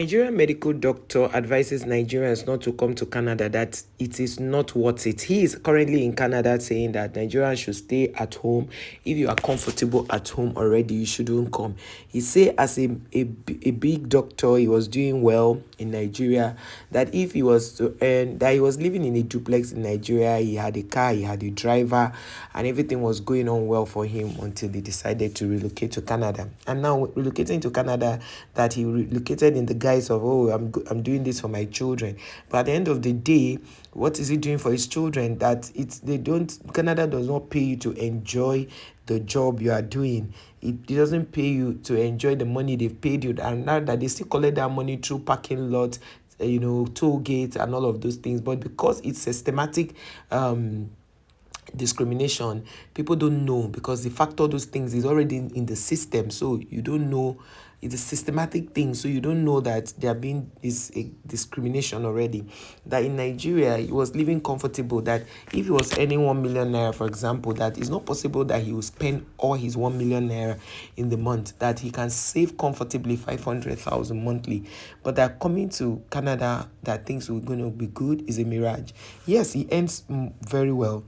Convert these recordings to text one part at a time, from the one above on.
Nigerian medical doctor advises Nigerians not to come to Canada, that it is not worth it. He is currently in Canada saying that Nigerians should stay at home. If you are comfortable at home already, you shouldn't come. He said as a big doctor, he was doing well in Nigeria, that if he was to earn, that he was living in a duplex in Nigeria, he had a car, he had a driver, and everything was going on well for him until they decided to relocate to Canada. And now relocating to Canada, that he relocated in the guise of, oh, I'm doing this for my children. But at the end of the day, what is he doing for his children? That Canada does not pay you to enjoy the job you are doing. It doesn't pay you to enjoy the money they've paid you, and now that they still collect that money through parking lots, toll gates and all of those things. But because it's systematic discrimination, people don't know, because the factor those things is already in the system, so you don't know. It's a systematic thing, so you don't know that there being is a discrimination already. That in Nigeria he was living comfortable, that if he was earning 1 million naira, for example, that it's not possible that he will spend all his 1 million naira in the month, that he can save comfortably 500,000 monthly. But that coming to Canada, that things were going to be good, is a mirage. Yes, he earns very well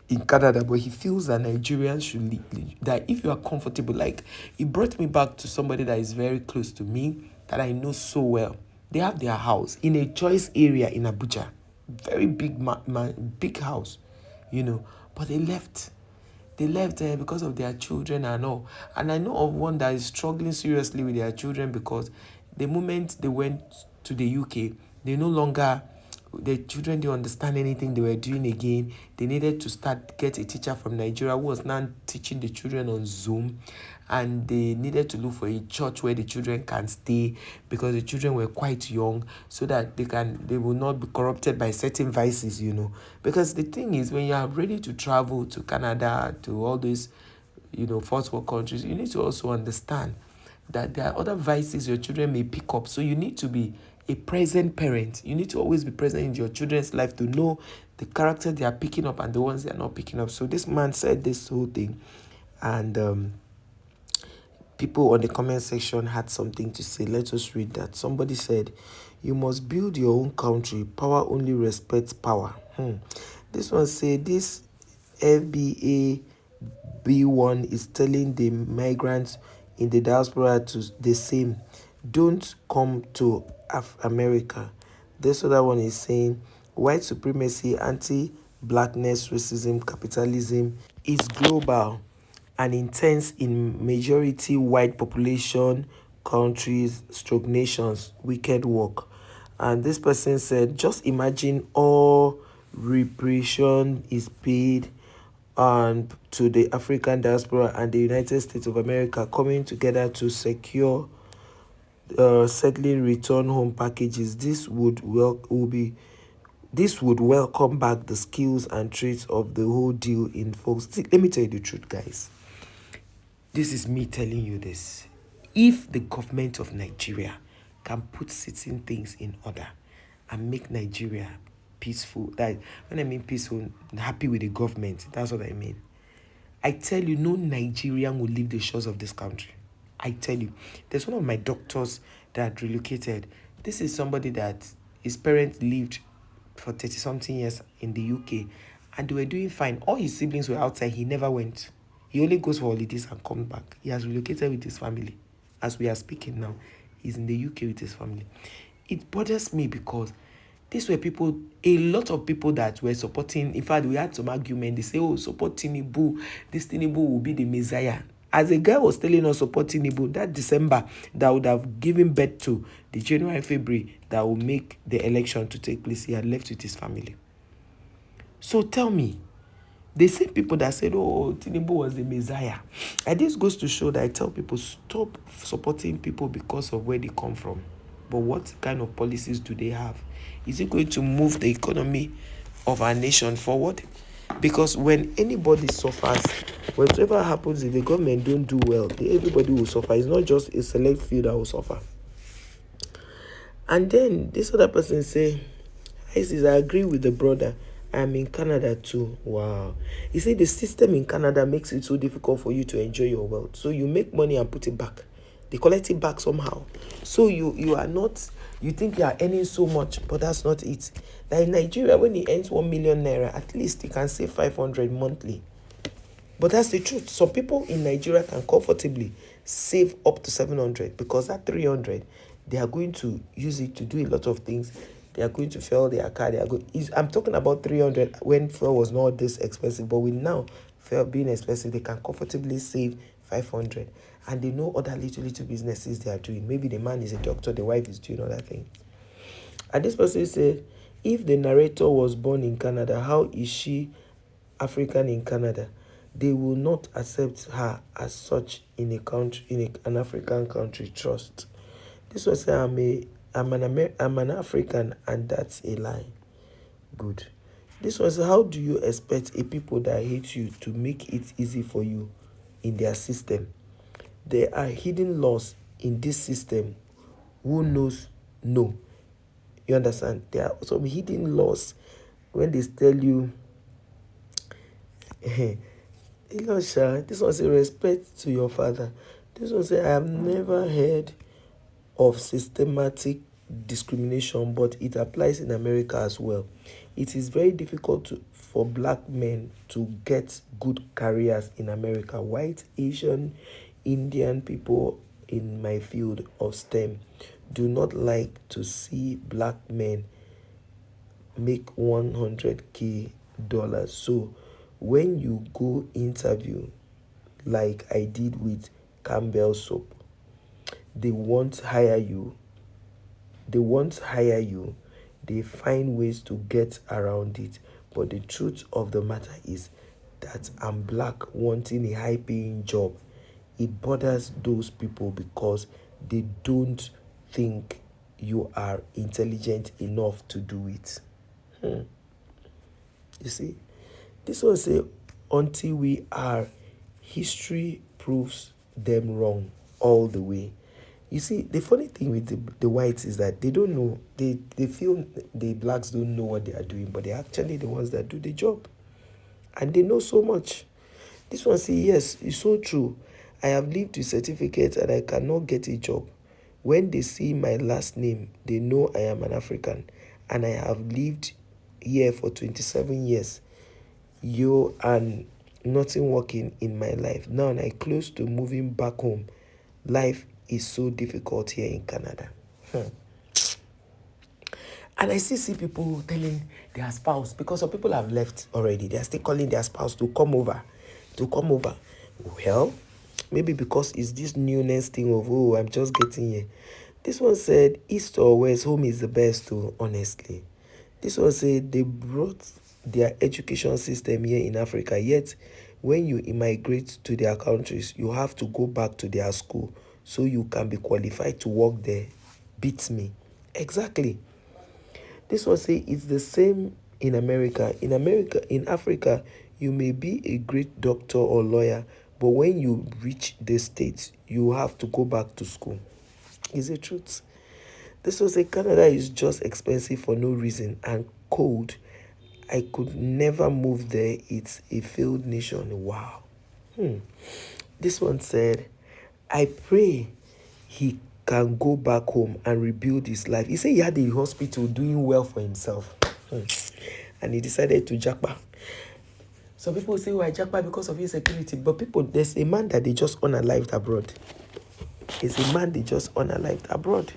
in Canada, but he feels that Nigerians should leave, that if you are comfortable, like, it brought me back to somebody that is very close to me, that I know so well. They have their house in a choice area in Abuja, very big big house, but they left. They left there because of their children and all. And I know of one that is struggling seriously with their children, because the moment they went to the UK, they no longer, the children didn't understand anything they were doing again. They needed to get a teacher from Nigeria who was now teaching the children on Zoom, and they needed to look for a church where the children can stay, because the children were quite young, so that they will not be corrupted by certain vices. Because the thing is, when you are ready to travel to Canada, to all these first world countries, you need to also understand that there are other vices your children may pick up. So you need to be a present parent. You need to always be present in your children's life to know the character they are picking up and the ones they are not picking up. So this man said this whole thing, and people on the comment section had something to say. Let us read that. Somebody said, "You must build your own country. Power only respects power." This one said, "This FBA B1 is telling the migrants in the diaspora to the same. Don't come to America." This other one is saying, "White supremacy, anti-blackness, racism, capitalism is global and intense in majority white population countries, nations, wicked work." And this person said, "Just imagine all reparation is paid and to the African diaspora and the United States of America coming together to secure settling return home packages. This would welcome back the skills and traits of the whole deal in folks." See, let me tell you the truth, guys. This is me telling you this. If the government of Nigeria can put certain things in order and make Nigeria peaceful, that when I mean peaceful, happy with the government, that's what I mean. I tell you, no Nigerian will leave the shores of this country. I tell you, there's one of my doctors that relocated. This is somebody that his parents lived for 30-something years in the UK, and they were doing fine. All his siblings were outside. He never went. He only goes for holidays and comes back. He has relocated with his family. As we are speaking now, he's in the UK with his family. It bothers me because these were people, a lot of people that were supporting. In fact, we had some argument. They say, "Oh, support Tinubu. This Tinubu will be the Messiah." As a guy was telling us support Tinubu, that December that would have given birth to the January, February that will make the election to take place, he had left with his family. So tell me, the same people that said, "Oh, Tinubu was the Messiah." And this goes to show that I tell people, stop supporting people because of where they come from. But what kind of policies do they have? Is it going to move the economy of our nation forward? Because when anybody suffers, whatever happens, if the government don't do well, everybody will suffer. It's not just a select few that will suffer. And then this other person say, "I agree with the brother. I'm in Canada too." Wow. You see, the system in Canada makes it so difficult for you to enjoy your wealth. So you make money and put it back. They collect it back somehow. So you are not, you think you are earning so much, but that's not it. Like in Nigeria, when he earns 1 million naira, at least he can save 500 monthly. But that's the truth. Some people in Nigeria can comfortably save up to 700, because that 300, they are going to use it to do a lot of things. They are going to fuel their car. I'm talking about 300 when fuel was not this expensive, but with now fuel being expensive, they can comfortably save 500. And they know other little businesses they are doing. Maybe the man is a doctor, the wife is doing other things. And this person said, if the narrator was born in Canada, how is she African in Canada? They will not accept her as such in a country, in an African country. Trust. This was say I'm an African, and that's a lie. Good. This was, how do you expect a people that hate you to make it easy for you in their system? There are hidden laws in this system. Who knows? No. You understand? There are some hidden laws. When they tell you, Elisha, this one say respect to your father. This one say, I have never heard of systematic discrimination, but it applies in America as well. It is very difficult for black men to get good careers in America. White, Asian, Indian people in my field of STEM do not like to see black men make $100K. So when you go interview, like I did with Campbell Soap, they won't hire you. They find ways to get around it. But the truth of the matter is that I'm black wanting a high-paying job. It bothers those people because they don't think you are intelligent enough to do it. You see, this one say, until we are, history proves them wrong all the way. You see, the funny thing with the whites is that they don't know. They feel the blacks don't know what they are doing, but they're actually the ones that do the job. And they know so much. This one say, yes, it's so true. I have lived with certificates and I cannot get a job. When they see my last name, they know I am an African. And I have lived here for 27 years. And nothing working in my life. Now I close to moving back home. Life is so difficult here in Canada. And I still see people telling their spouse, because some people have left already, they are still calling their spouse to come over. Well, maybe because it's this newness thing of, oh, I'm just getting here. This one said, East or West, home is the best too, honestly. This one said, they brought their education system here in Africa, yet when you immigrate to their countries, you have to go back to their school so you can be qualified to work there. Beats me. Exactly. This one say it's the same in America. In Africa, you may be a great doctor or lawyer, but when you reach the States, you have to go back to school. It's the truth. This was say Canada is just expensive for no reason and cold. I could never move there. It's a failed nation. Wow. This one said, I pray he can go back home and rebuild his life. He said he had a hospital doing well for himself. And he decided to jackpot. Some people say, oh, I jackpot because of insecurity. But there's a man that they just unalived abroad. It's a man they just unalived abroad.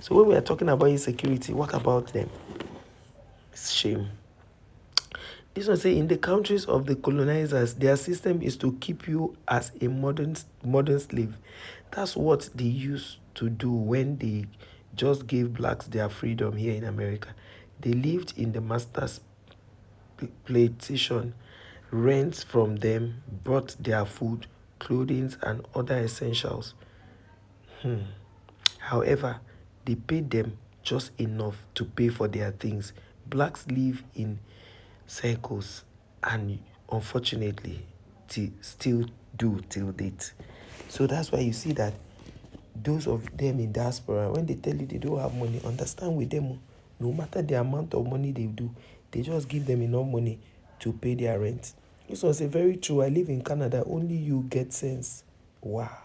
So when we are talking about insecurity, what about them? It's shame. This one say, in the countries of the colonizers, their system is to keep you as a modern slave. That's what they used to do when they just gave blacks their freedom here in America. They lived in the master's plantation, rents from them, bought their food, clothing, and other essentials. However, they paid them just enough to pay for their things. Blacks live in circles and unfortunately still do till date. So that's why you see that those of them in diaspora, when they tell you they don't have money, understand with them, no matter the amount of money they do, they just give them enough money to pay their rent. This was a very true. I live in Canada, only you get sense. Wow.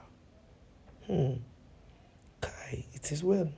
Bye. It is well.